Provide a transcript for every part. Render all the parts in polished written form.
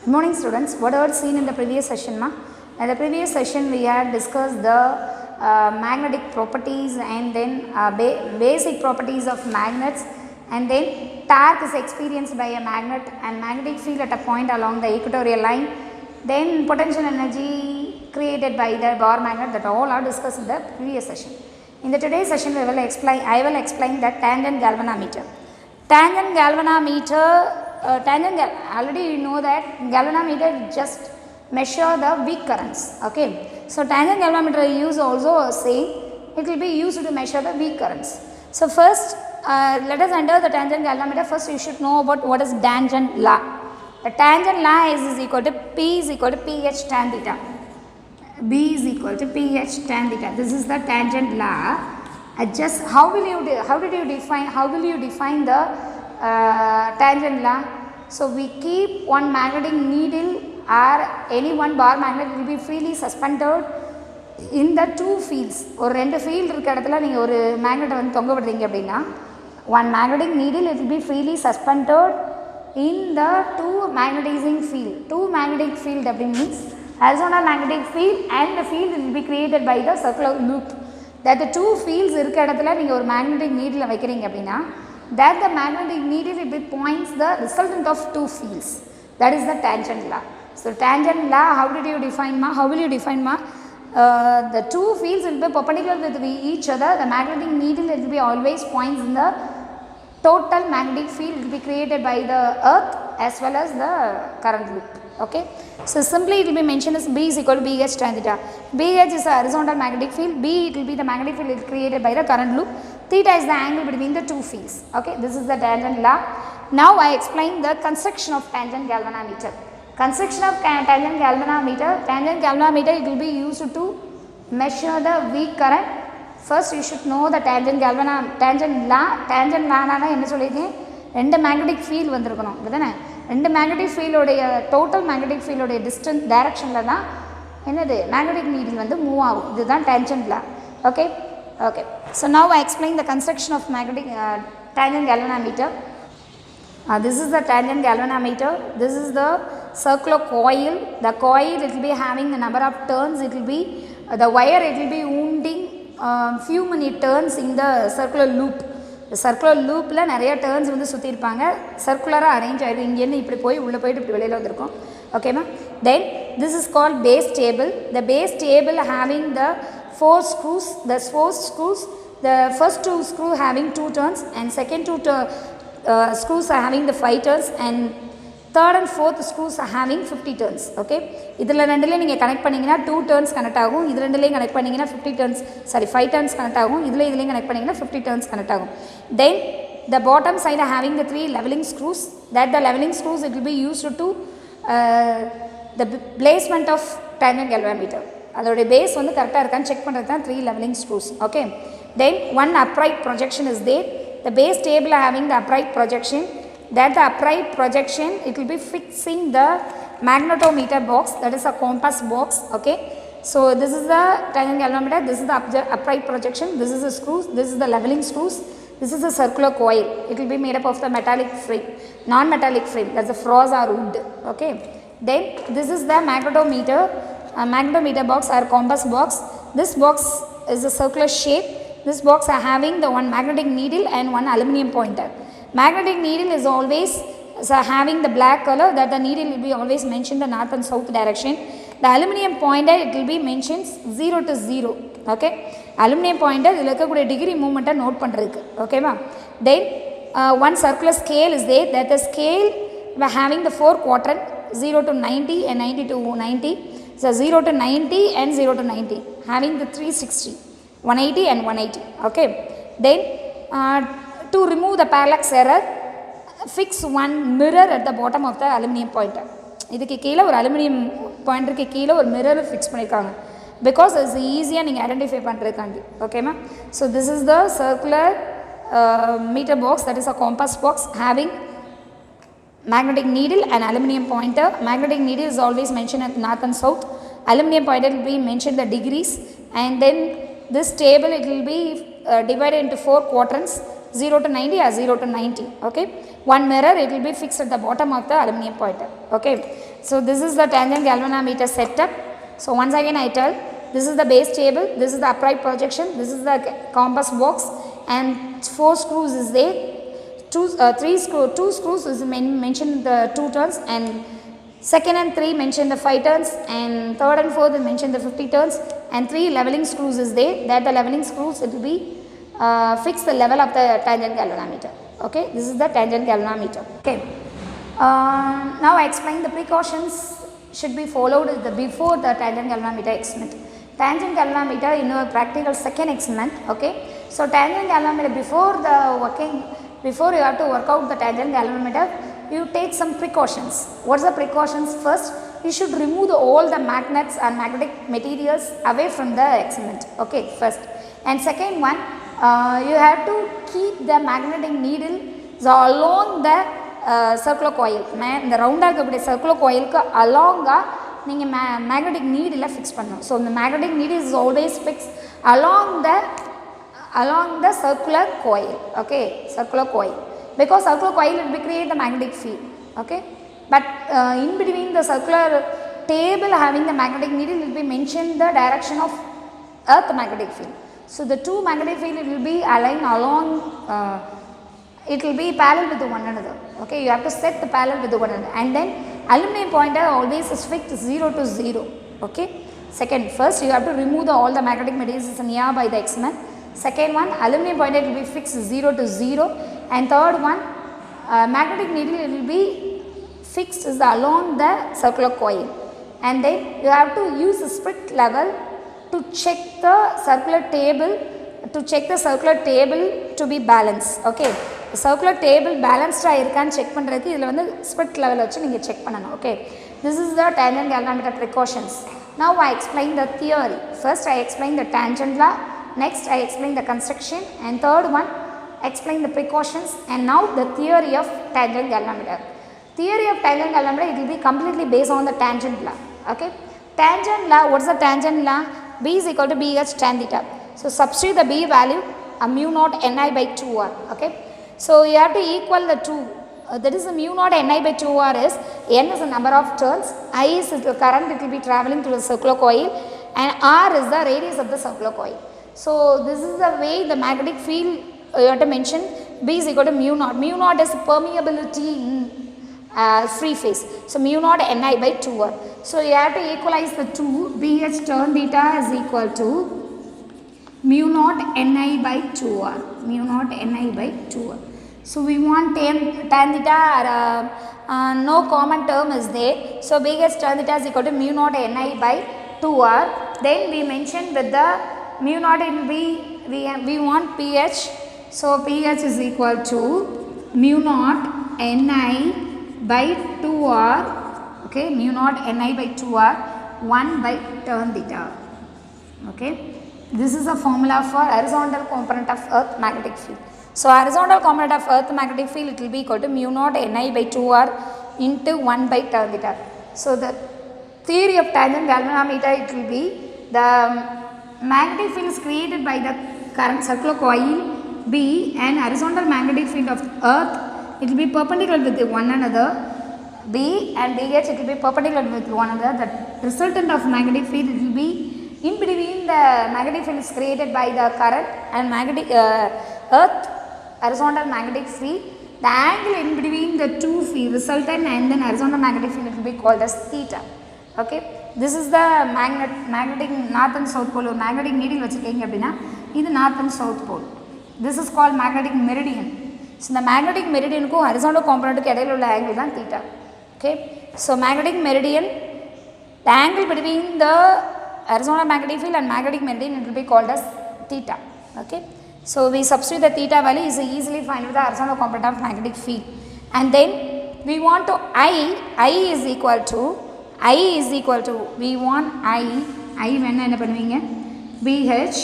Good morning students. What are seen in the previous session? In the previous session we had discussed the magnetic properties and then basic properties of magnets, and then torque is experienced by a magnet and magnetic field at a point along the equatorial line, then potential energy created by the bar magnet, that all are discussed in the previous session. In the today's session I will explain the tangent galvanometer. Tangent galvanometer, already you know that galvanometer just measure the weak currents. Okay, so tangent galvanometer use also same, it will be used to measure the weak currents. So first let us enter the tangent galvanometer. First you should know about what is tangent law. The tangent law is equal to P is equal to PH tan theta. B is equal to PH tan theta. This is the tangent law. Just how will you define the tangent law? So we keep one magnetic needle or any one bar magnet will be freely suspended in the two fields. ஒரு ரெண்டு field இருக்க இடத்துல நீங்க ஒரு magnet வந்து தொங்க விடுறீங்க அப்படினா, one magnetic needle it will be freely suspended in the two magnetizing field. Two magnetic field means horizontal magnetic field and the field will be created by the circular loop. That the two fields இருக்க இடத்துல நீங்க ஒரு magnetic needle வைக்கிறீங்க அப்படினா, that the magnetic needle it points the resultant of two fields. That is the tangent law. So tangent law, how did you define ma? How will you define ma? The two fields will be perpendicular with each other. The magnetic needle will be always points in the total magnetic field will be created by the earth as well as the current loop. Okay, so simply it will be mentioned as B is equal to BH tan theta. BH is a horizontal magnetic field, B it will be the magnetic field created by the current loop, theta is the angle between the two fields. Okay, this is the tangent law. Now I explain the construction of tangent galvanometer. Construction of tangent galvanometer it will be used to measure the weak current. First you should know the tangent law. Tangent law na enna solidhen, ரெண்டு magnetic field வந்திருக்கணும் அப்படிதானே, ரெண்டு magnetic field உடைய total magnetic field உடைய distance directionல தான் என்னது magnetic needle வந்து move ஆகும். இதுதான் tangent law. Okay, so now I explain the construction of tangent galvanometer. This is the tangent galvanometer. This is the circular coil. The coil it will be having the number of turns. It will be the wire it will be wounding few many turns in the circular loop. The circular loop la nariya turns வந்து சுத்தி இருப்பாங்க, circular arrange ஆயிடும். இங்க இருந்து இப்படி போய் உள்ள போயிட்டு இப்படி வெளியில வந்திருக்கும். Okay ma? Then this is called base table. The base table having the four screws. The four screws, the first two screw having 2 turns and second two screws are having the 5 turns and third and fourth screws are having 50 turns. Okay, இதில் ரெண்டுல நீங்கள் connect பண்ணிங்கன்னா 2 turns connect ஆகும், இது ரெண்டுலேயும் connect பண்ணிங்கன்னா 5 turns connect ஆகும், இதுலேயும் கனெக்ட் பண்ணிங்கன்னா 50 turns கனெக்ட் ஆகும். Then the bottom side are having the 3 leveling screws. That the leveling screws it will be used to the placement of tangent galvanometer. அதோடைய base வந்து கரெக்டாக இருக்கான்னு செக் பண்ணுறது தான் 3 leveling screws. Okay, then one upright projection is there. The base table are having the upright projection. That the upright projection it will be fixing the magnetometer box, that is a compass box. Okay, so this is the tangent galvanometer, this is the upright projection, this is the screws, this is the leveling screws, this is a circular coil. It will be made up of the metallic frame, non-metallic frame, that's a frost or wood. Okay, then this is the magnetometer box or compass box. This box is a circular shape. This box are having the one magnetic needle and one aluminum pointer. Magnetic needle is always having the black color, that the needle will be always mentioned the north and south direction. The aluminum pointer it will be mentioned 0 to 0. Okay, aluminum pointer இதில் இருக்கக்கூடிய degree movement note பண்ணுறதுக்கு. Okay ma? Then one circular scale is there, that the scale we having the 4 quadrant 0 to 90 and 90 to 90. So 0 to 90 and 0 to 90 having the 360, 180 and 180. Okay, then to remove the parallax error, fix one mirror at the bottom of the aluminum pointer. இதுக்கு கீழே ஒரு aluminium பாயிண்டருக்கு கீழே ஒரு mirror fix பண்ணியிருக்காங்க, because it's ஈஸியாக நீங்கள் identify பண்ணுறதுக்காண்டி. ஓகேமா? So this is the circular meter box, that is a compass box having magnetic needle and aluminum pointer. Magnetic needle is always mentioned at north and south. Aluminum pointer will be mentioned the degrees, and then this table it will be divided into 4 quadrants, 0 to 90 or 0 to 90. Okay, one mirror it will be fixed at the bottom of the aluminum pointer. Okay, So this is the tangent galvanometer setup. So once again I tell, this is the base table, this is the upright projection, this is the compass box, and 4 screws is there. 2 screws is mentioned the 2 turns, and second and 3 mention the 5 turns, and third and fourth mention the 50 turns, and 3 leveling screws is there. That the leveling screws, it will be fix the level of the tangent galvanometer. Okay, this is the tangent galvanometer. Okay, now I explain the precautions should be followed before the tangent galvanometer experiment. Tangent galvanometer in your practical second experiment. Okay, so tangent galvanometer, before you have to work out the tangent galvanometer, you take some precautions. What's the precautions? First, you should remove all the magnets and magnetic materials away from the experiment. Okay, first. And second one, you have to keep the magnetic needle along the circular coil. The round circular coil along the magnetic needle fix pannu. So the magnetic needle is always fixed along the circular coil. Okay, circular coil, because circular coil will create the magnetic field. Okay, but in between the circular table having the magnetic needle will be mentioned the direction of earth magnetic field. So the two magnetic field will be aligned along, it will be parallel with one another. Okay, you have to set the parallel with one another, and then aluminum pointer always is fixed 0 to 0. Okay, second, first you have to remove all the magnetic materials nearby the experiment. Second one, aluminum pointer will be fixed 0 to 0, and third one, magnetic needle will be fixed along the circular coil, and then you have to use the split level to check the circular table, to be balanced. Okay, the circular table balanced irukkan check பண்றதுக்கு இதுல வந்து split level வச்சு நீங்க check பண்ணனும். Okay, this is the tangent galvanometer precautions. Now I explain the theory. First I explain the tangent law, next I explain the construction, and third one explain the precautions, and now the theory of tangent galvanometer. Theory of tangent galvanometer, it will be completely based on the tangent law. Okay, tangent law, what is the tangent law? B is equal to BH tan theta. So substitute the B value, mu naught Ni by 2R. Okay, so you have to equal the 2. That is the mu naught Ni by 2R is, N is the number of turns, I is the current it will be traveling through the circular coil, and R is the radius of the circular coil. So this is the way the magnetic field you have to mention. B is equal to mu naught. Mu naught is permeability in free phase. So mu naught Ni by 2R. So you have to equalize the 2. BH tan theta is equal to mu naught Ni by 2R. Mu naught Ni by 2R. So we want tan theta, no common term is there. So BH tan theta is equal to mu naught Ni by 2R. Then we mention with the mu naught it will be, we want pH. So pH is equal to mu naught Ni by 2R. Okay, mu naught Ni by 2R, 1 by tan theta. Okay, this is a formula for horizontal component of earth magnetic field. So horizontal component of earth magnetic field, it will be equal to mu naught Ni by 2R into 1 by tan theta. So the theory of tangent galvanometer, it will be the magnetic field is created by the current circular coil B, and horizontal magnetic field of earth, it will be perpendicular with one another. B and BH, it will be perpendicular with one another. The resultant of magnetic field, it will be in between the magnetic field is created by the current and magnetic earth horizontal magnetic field. The angle in between the two field, resultant and then horizontal magnetic field, it will be called as theta. Okay, this is the magnetic north and south pole. Magnetic needle vachirukeenga appadina idu north and south pole. This is called magnetic meridian. So the magnetic meridian ku horizontal component ku edayila ulla angle dhaan theta. Okay, so magnetic meridian, the angle between the horizontal magnetic field and magnetic meridian, it will be called as theta. Okay, so we substitute the theta value is easily find with the horizontal component of magnetic field, and then we want to I is equal to we want I venna enna பண்ணுவீங்க BH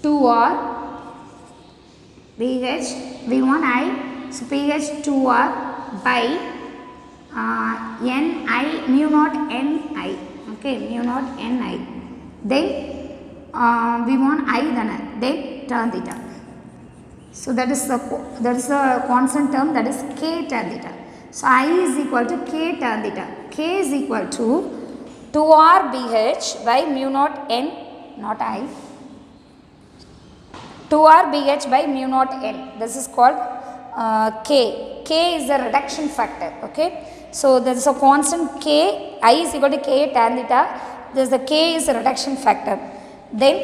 2R BH, we want I, so PH 2R by Ni, mu naught Ni. Okay, mu naught Ni. Then we want I then tan theta. So that is the constant term, that is K tan theta. So I is equal to K tan theta. K is equal to 2R BH by mu naught N, not I, 2R BH by mu naught N. This is called K. K is the reduction factor. Okay. So there is a constant K. I is equal to K tan theta. This the K is a reduction factor. Then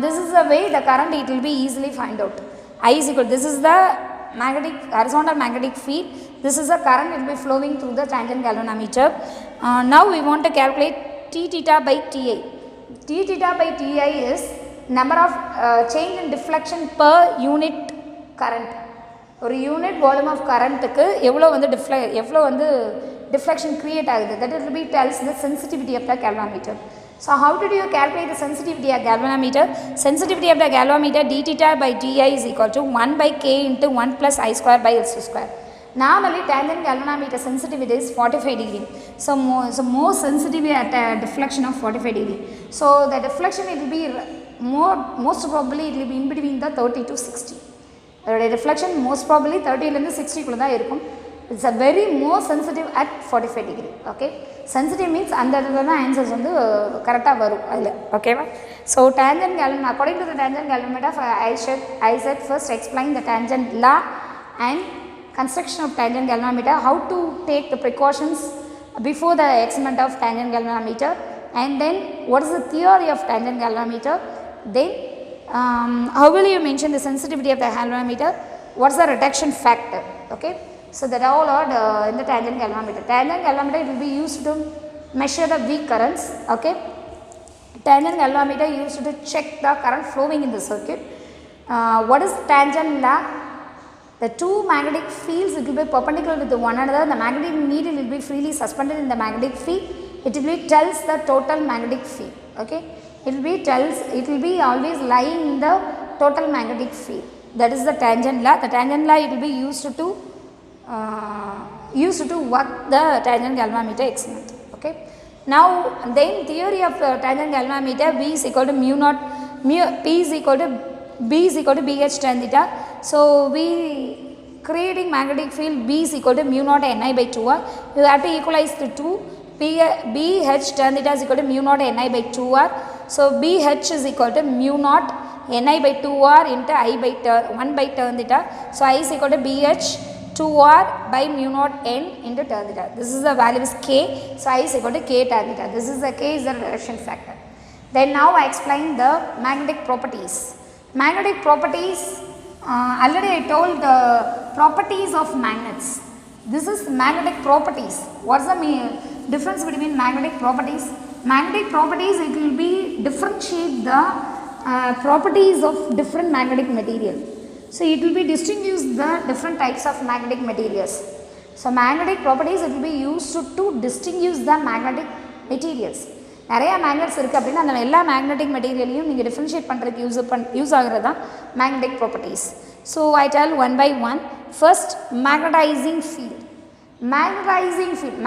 this is the way the current it will be easily find out. I is equal. This is the magnetic horizontal magnetic field. This is the current will be flowing through the tangent galvanometer. Now we want to calculate T theta by Ti. T theta by Ti is number of change in deflection per unit current. ஒரு unit volume of கரண்ட்டுக்கு எவ்வளோ வந்து deflection create ஆகுது, that will be tells the sensitivity of the galvanometer. So how did you calculate the sensitivity of galvanometer? Sensitivity of the galvanometer d theta by di is equal to 1 by k into 1 plus I square by L square. Normally tangent galvanometer sensitivity is 45 degree. So more sensitivity at a deflection of 45 degree. So the deflection it will be most probably it will be in between the 30 to 60. The reflection most probably 30 to 60 குள்ள தான் இருக்கும். It's a very more sensitive at 45 degree. Okay. Sensitive means அந்த இடத்துல தான் answers வந்து கரெக்டாக வரும் அதில். ஓகேவா? So tangent galvanometer, according to the tangent galvanometer, I said first explain the tangent law and construction of tangent galvanometer, how to take the precautions before the experiment of tangent galvanometer, and then what is the theory of tangent galvanometer, then how will you mention the sensitivity of the galvanometer, what is the reduction factor. Okay. So that all are in the tangent galvanometer. Tangent galvanometer will be used to measure the weak currents. Okay. Tangent galvanometer used to check the current flowing in the circuit. What is tangent law? The two magnetic fields it will be perpendicular with one another. The magnetic needle will be freely suspended in the magnetic field. It will be tells the total magnetic field. Okay. It will be always lying in the total magnetic field. That is the tangent law. The tangent law it will be used to work the tangent galvanometer experiment. Okay. Now then theory of tangent galvanometer, B is equal to mu naught, P is equal to B is equal to BH tan theta. So we creating magnetic field B is equal to mu naught Ni by 2R. You have to equalize the two. BH tan theta is equal to mu naught Ni by 2R. So BH is equal to mu naught Ni by 2R into I by 1 by tan theta. So I is equal to BH 2R by mu naught N into tan theta. This is the value is K. So I is equal to K tan theta. This is the K is the reduction factor. Then now I explain the magnetic properties. Magnetic properties, already I told the properties of magnets. This is magnetic properties. What is the difference between magnetic properties? Magnetic properties it will be differentiate the properties of different magnetic material. So it will be distinguish the different types of magnetic materials. So magnetic properties it will be used to distinguish the magnetic materials. நிறைய magnets இருக்குது அப்படின்னா அந்த எல்லா magnetic மெட்டீரியலையும் நீங்கள் differentiate பண்ணுறதுக்கு use ஆகிறது தான் magnetic properties. So I tell one by one. First magnetizing field.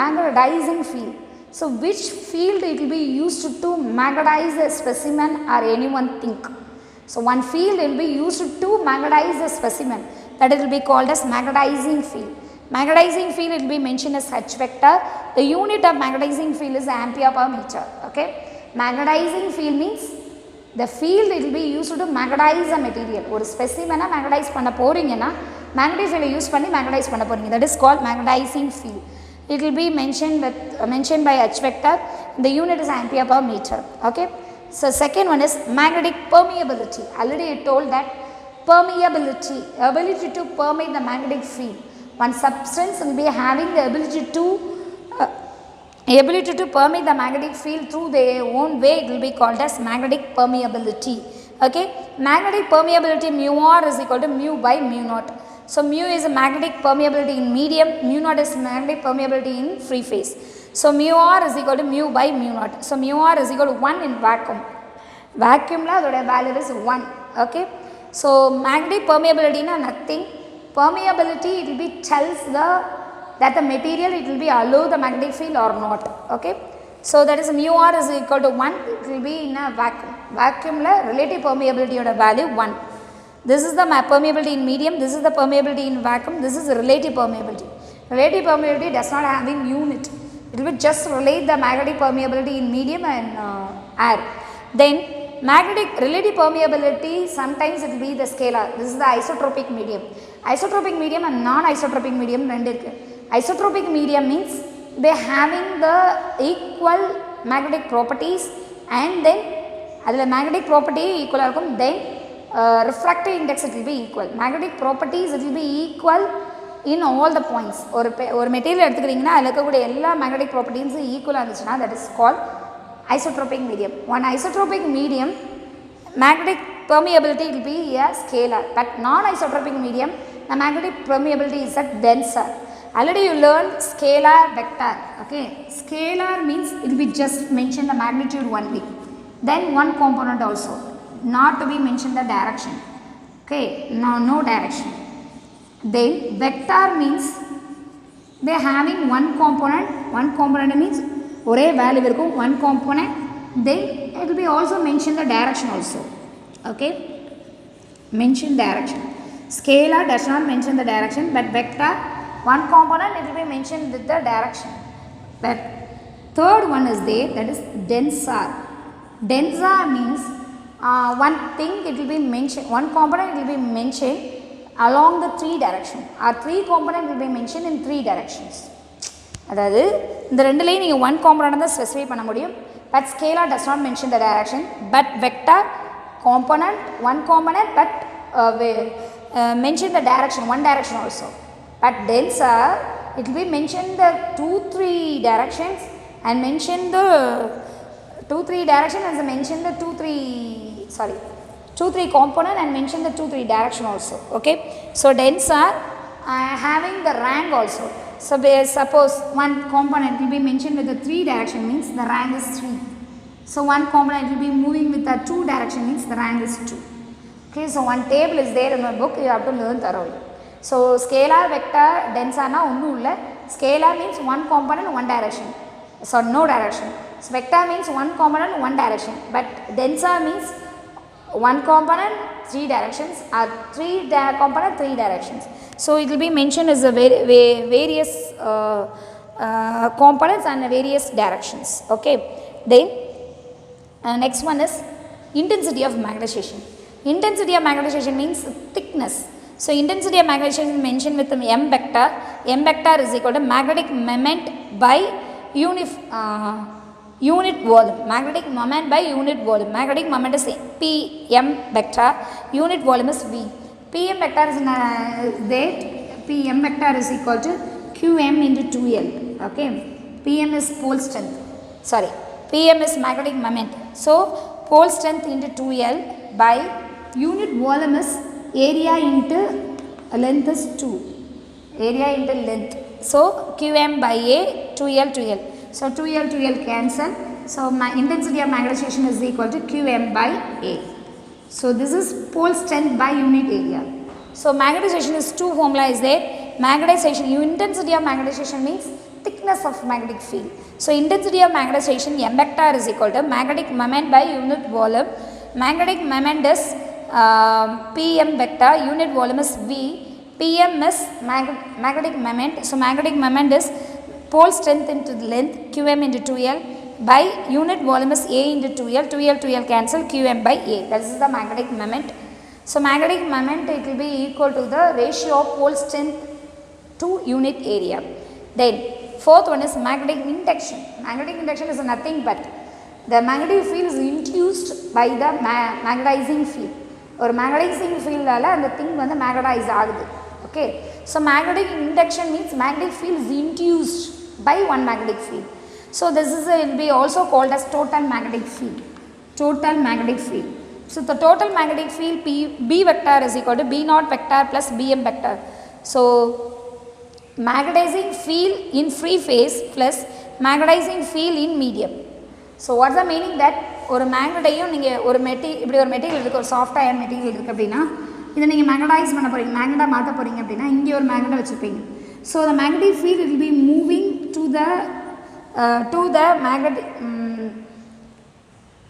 Magnetizing field. So which field it will be used to magnetize a specimen or anyone think? So one field will be used to magnetize a specimen, that it will be called as magnetizing field. Magnetizing field will be mentioned as H vector. The unit of magnetizing field is ampere per meter. Okay. Magnetizing field means the field it will be used to magnetize a material. Or specimen magnetize panna poringena magnetic field use panni magnetize panna poringa. That is called magnetizing field. It will be mentioned by H vector. The unit is ampere per meter. Okay. So second one is magnetic permeability. Already I told that permeability, ability to permeate the magnetic field. One substance will be having the ability to permeate the magnetic field through their own way. It will be called as magnetic permeability. Okay. Magnetic permeability mu r is equal to mu by mu naught. So mu is a magnetic permeability in medium, mu naught is magnetic permeability in free phase. So mu r is equal to mu by mu naught. So mu r is equal to 1 in vacuum. Vacuum la the value is 1. Okay. So magnetic permeability na nothing. Permeability it will be tells that the material it will be allow the magnetic field or not. Okay. So that is mu r is equal to 1. It will be in a vacuum. Vacuum la relative permeability oda value 1. This is the permeability in medium. This is the permeability in vacuum. This is relative permeability. Relative permeability does not having unit. It will just relate the magnetic permeability in medium and air. Then magnetic relative permeability, sometimes it will be the scalar. This is the isotropic medium. Isotropic medium and non-isotropic medium rendu irukku. Isotropic medium means they having the equal magnetic properties and then adula magnetic property equal irukum, then refractive index it will be equal. Magnetic properties it will be equal in all the points. ஒரு material எடுத்துக்கிட்டிங்கன்னா அதில் இருக்கக்கூடிய எல்லா magnetic ப்ராப்பர்ட்டிஸும் ஈக்குவலாக இருந்துச்சுன்னா that is called isotropic medium. One isotropic medium magnetic permeability will be a scalar, but non-isotropic medium the magnetic permeability is a denser. Already you learned scalar vector. Okay, scalar means it will be just mention the magnitude only, then one component also, not to be mentioned the direction. Okay, no direction. Then vector means they having one component means ஒரே value இருக்கும், one component, then it will be also mention the direction also. Okay, mention direction. Scalar does not mention the direction, but vector one component it will be mentioned with the direction. But third one is there, that is denser. Denser means one thing it will be mentioned, one component it will be mentioned along the three direction, or three component will be mentioned in three directions. அதாவது இந்த ரெண்டுலேயும் நீங்கள் one component தான் specify பண்ண முடியும். But scalar does not mention the direction, but vector component one component but mention the direction, one direction also. But tensor it will be mention the 2-3 directions and mention the 2-3 direction and mention the 2-3 component and mention the 2-3 direction also. Okay, so denser having the rank also. So suppose one component will be mentioned with the 3 direction means the rank is 3. So one component will be moving with the 2 direction means the rank is 2. Okay, so one table is there in my book, you have to learn thoroughly. So scalar, vector, denser na onnu illa. Scalar means one component one direction, so no direction. So vector means one component one direction, but denser means one component 3 directions, or 3 component 3 directions. So it will be mentioned as a various components and various directions. Okay, then next one is intensity of magnetization. Intensity of magnetization means thickness. So intensity of magnetization mentioned with m vector. M vector is equal to magnetic moment by unit volume. Magnetic moment by unit volume. Magnetic moment is Pm vector. Unit volume is V. Pm vector is there. Pm vector is equal to Qm into 2L. Okay. Pm is pole strength. Sorry. Pm is magnetic moment. So pole strength into 2L by unit volume is area into length is 2. Area into length. So Qm by A, 2L. So 2L cancel. So my intensity of magnetization is equal to Qm by A. So this is pole strength by unit area. So magnetization is two formula is there. Magnetization, intensity of magnetization means thickness of magnetic field. So intensity of magnetization m vector is equal to magnetic moment by unit volume. Magnetic moment is Pm vector, unit volume is V. Pm is magnetic moment. So magnetic moment is pole strength into the length Qm into 2L by unit volume is A into 2L. 2L cancel, Qm by A. That is the magnetic moment. So magnetic moment it will be equal to the ratio of pole strength to unit area. Then fourth one is magnetic induction. Magnetic induction is nothing but the magnetic field is induced by the magnetizing field. Or magnetizing field ala and the thing வந்து magnetize ஆகுது. Okay, so magnetic induction means magnetic field is induced by one magnetic field. So this is will be also called as total magnetic field. Total magnetic field. So the total magnetic field B vector is equal to B naught vector plus Bm vector. So magnetizing field in free phase plus magnetizing field in medium. So what's the meaning that ஒரு மேக்னெட்டையும் நீங்கள் ஒரு இப்படி ஒரு material இருக்குது, ஒரு soft iron material இருக்குது அப்படின்னா இதை நீங்கள் மேக்னடைஸ் பண்ண போகிறீங்க, மேக்னெட்டாக மாற்ற போகிறீங்க அப்படின்னா இங்கே ஒரு மேக்னெட்டை வச்சுருப்பீங்க. So the magnetic field will be moving to the magnetic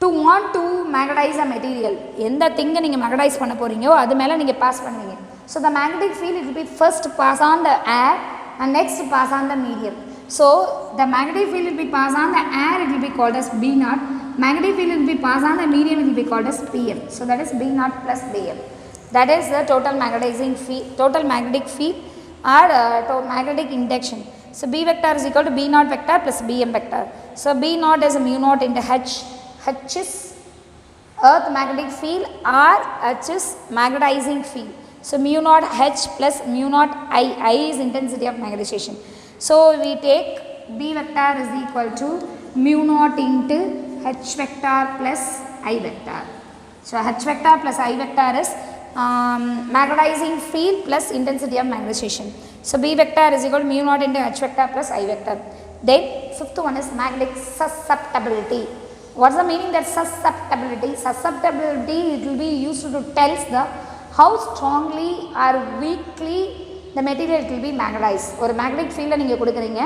to want to magnetize a material. எந்த திங்கை நீங்கள் மேக்னடைஸ் பண்ண போகிறீங்களோ அது மேலே நீங்கள் பாஸ் பண்ணுவீங்க. So the magnetic field it will be first pass on the air and next pass on the medium. So the magnetic field will be passed on the air, it will be called as B naught. Magnetic field will be passed on the medium, it will be called as PM. So that is B naught plus BM. That is the total magnetizing field, total magnetic field or magnetic induction. So B vector is equal to B naught vector plus BM vector. So B naught is a mu naught into H. H is earth magnetic field or H is magnetizing field. So mu naught H plus mu naught I. I is intensity of magnetization. So we take B vector is equal to mu naught into H vector plus I vector. So H vector plus I vector is magnetizing field plus intensity of magnetization. So B vector is equal to mu naught into H vector plus I vector. Then fifth one is magnetic susceptibility. What is the meaning that susceptibility? Susceptibility, it will be used to tell the how strongly or weakly the material it will be magnetized. Or magnetic field நீங்க கொடுக்குறீங்க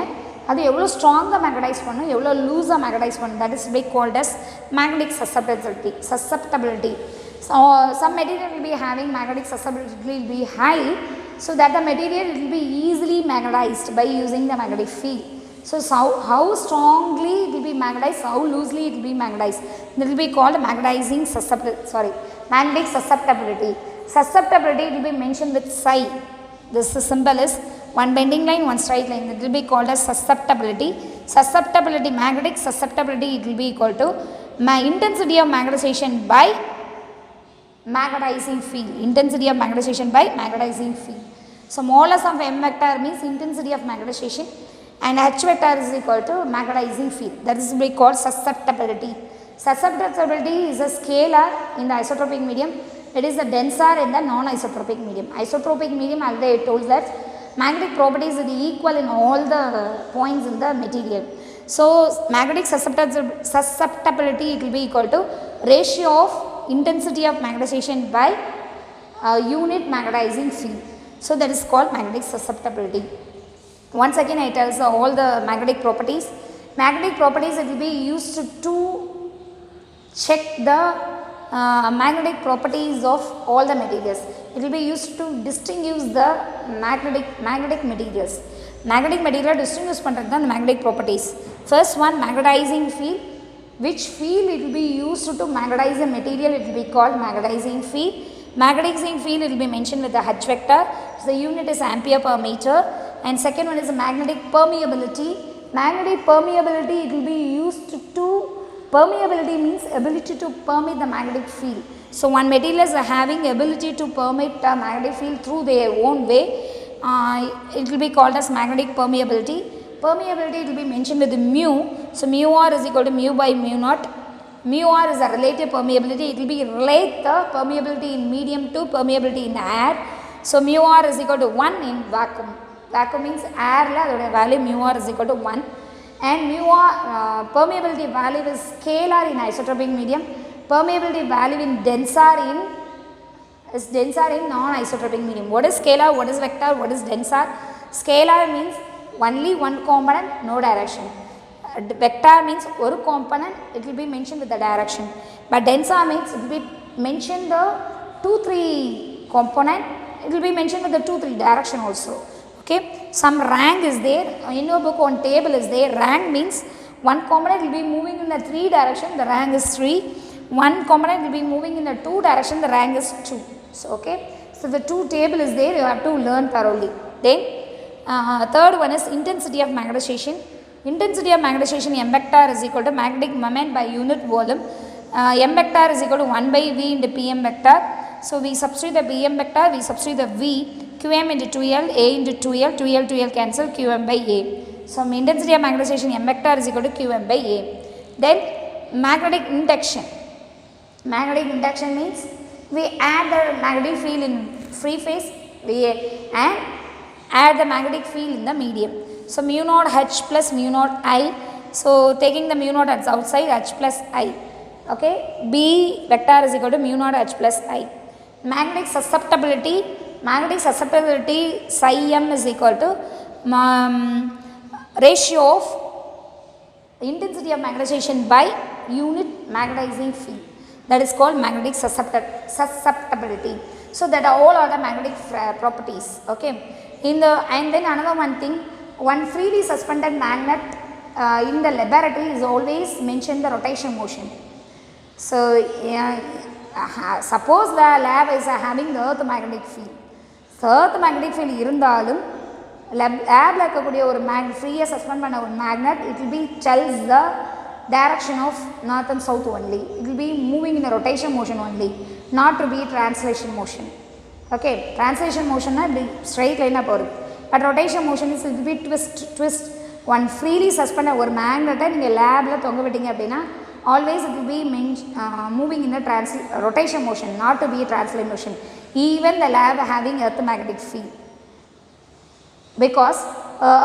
அது எவ்வளோ ஸ்ட்ராங்காக magnetise பண்ணும் எவ்வளோ லூஸாக magnetise பண்ணும் that is be called as magnetic susceptibility. So some material will be having magnetic susceptibility will be high, so that the material will be easily magnetized by using the magnetic field. So how strongly it will be magnetized, how loosely it will be magnetized, that will be called magnetic susceptibility. Susceptibility will be mentioned with psi. This symbol is one bending line, one straight line. It will be called as susceptibility. Susceptibility, magnetic susceptibility, it will be equal to intensity of magnetization by magnetizing field. Intensity of magnetization by magnetizing field. So modulus of M vector means intensity of magnetization, and H vector is equal to magnetizing field. That is will be called susceptibility. Susceptibility is a scalar in the isotropic medium. It is the denser in the non-isotropic medium. Isotropic medium, already I told that magnetic properties are equal in all the points in the material. So magnetic susceptibility, it will be equal to ratio of intensity of magnetization by unit magnetizing field. So that is called magnetic susceptibility. Once again I tell you all the magnetic properties. Magnetic properties, it will be used to check the magnetic properties of all the materials. It will be used to distinguish the magnetic materials. Magnetic material distinguish பண்றது the magnetic properties. First one, magnetizing field. Which field it will be used to magnetize the material, it will be called magnetizing field. Magnetizing field, it will be mentioned with the H vector. So the unit is ampere per meter. And second one is magnetic permeability. Magnetic permeability, it will be used to permeability means ability to permeate the magnetic field. So one material is having ability to permeate the magnetic field through their own way. It will be called as magnetic permeability. Permeability, it will be mentioned with the mu. So mu r is equal to mu by mu naught. Mu r is a relative permeability. It will be relate the permeability in medium to permeability in air. So mu r is equal to 1 in vacuum. Vacuum means air la value mu r is equal to 1. And mu r permeability value is scalar in isotropic medium. Permeability value in denser in non-isotropic medium. What is scalar? What is vector? What is denser? Scalar means only one component, no direction. Vector means one component, it will be mentioned with the direction. But denser means it will be mentioned the 2-3 component, it will be mentioned with the 2-3 direction also. Okay, some rank is there in your book, on table is there. Rank means one component will be moving in the 3 direction, the rank is 3. One component will be moving in the 2 direction, the rank is 2. So okay, so the 2 table is there, you have to learn thoroughly. Then third one is intensity of magnetization. Intensity of magnetization, M vector is equal to magnetic moment by unit volume. M vector is equal to 1 by V into PM vector. So we substitute the PM vector, we substitute the V, Qm into 2L, A into 2L, 2L, 2L cancel, Qm by A. So intensity of magnetization, M vector is equal to Qm by A. Then magnetic induction. Magnetic induction means we add the magnetic field in free phase, we add the magnetic field in the medium. So mu naught H plus mu naught I. So taking the mu naught at outside, H plus I. Okay, B vector is equal to mu naught H plus I. Magnetic susceptibility. Magnetic susceptibility psi m is equal to ratio of intensity of magnetization by unit magnetizing field. That is called magnetic susceptibility. So that all are the magnetic properties. Okay. And then another one thing, one freely suspended magnet in the laboratory is always mentioned the rotation motion. So suppose the lab is having the earth magnetic field. So earth magnetic field irundhalum lab la irukkudiya oru magnet free suspend panna oru magnet, it will be tells the direction of north and south only. It will be moving in a rotation motion only, not to be translation motion. Okay, translation motion na straight line up porum, but rotation motion is it will be twist. One freely suspended ஒரு magnet நீங்க லேப்ல தொங்க விட்டீங்க அப்படினா always it will be moving in a rotation motion, not to be a translation motion, even the lab having earth magnetic field, because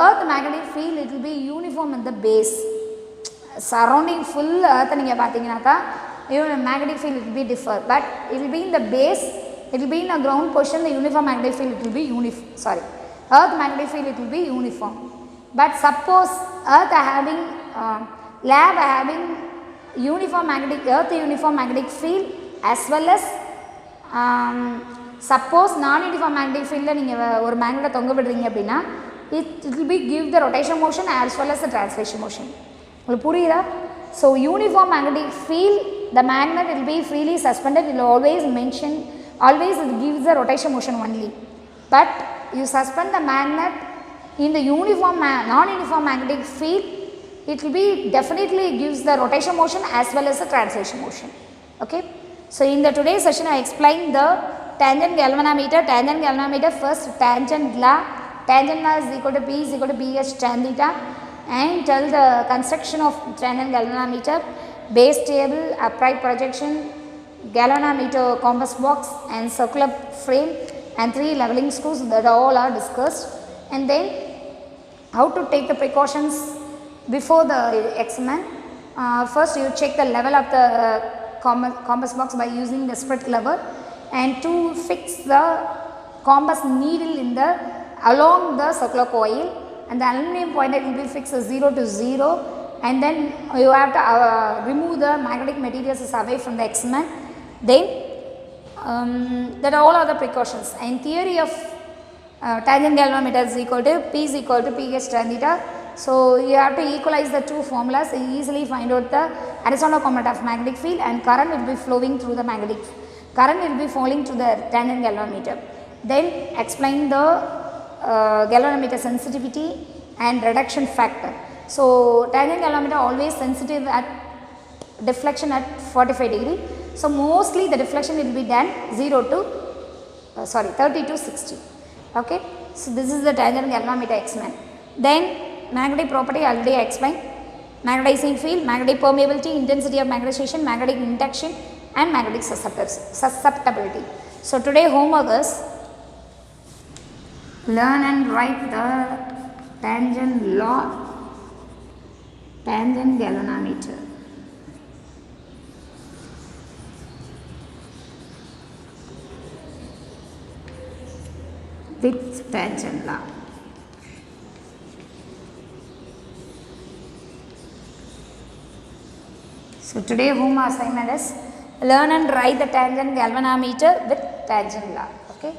earth magnetic field it will be uniform in the base. Surrounding full earth நீங்க பாத்தீங்கனாக்கா even magnetic field it will be differ, but it will be in the base, it will be in a ground position, the uniform magnetic field it will be earth magnetic field it will be uniform. But suppose earth having lab having uniform magnetic field as well as suppose non uniform magnetic field la neenga oru magnet thonga vidreenga appadina it will be give the rotation motion as well as the translation motion. Ungalku puriyudha? So uniform magnetic field, the magnet will be freely suspended, it will always it gives the rotation motion only, but you suspend the magnet in the non-uniform magnetic field, it will be definitely gives the rotation motion as well as the translation motion. Okay, so in the today's session I explained the tangent galvanometer. First tangent law is equal to P is equal to Ph tan theta, and tell the construction of tangent galvanometer, base table, upright projection, galvanometer compass box and circular frame and 3 leveling screws, that all are discussed. And then how to take the precautions before the exam. First you check the level of the compass box by using the split lever, and to fix the compass needle in the along the circular coil, and the aluminum pointer will be fixed 0 to 0, and then you have to remove the magnetic materials away from the exam. Then that all are the precautions. And theory of tangent galvanometer is equal to P is equal to Ph tan theta. So you have to equalize the two formulas, easily find out the horizontal component of magnetic field, and current will be flowing through the tangent galvanometer. Then explain the galvanometer sensitivity and reduction factor. So tangent galvanometer always sensitive at deflection at 45 degree. So mostly the deflection will be done 30 to 60. Okay, so this is the tangent galvanometer experiment. Then magnetic property already explained, magnetizing field, magnetic permeability, intensity of magnetization, magnetic induction and magnetic susceptibility. So today homework is learn and write the tangent law, tangent galvanometer. With tangent law. So today homework assignment is learn and write the tangent galvanometer with tangent law. Okay.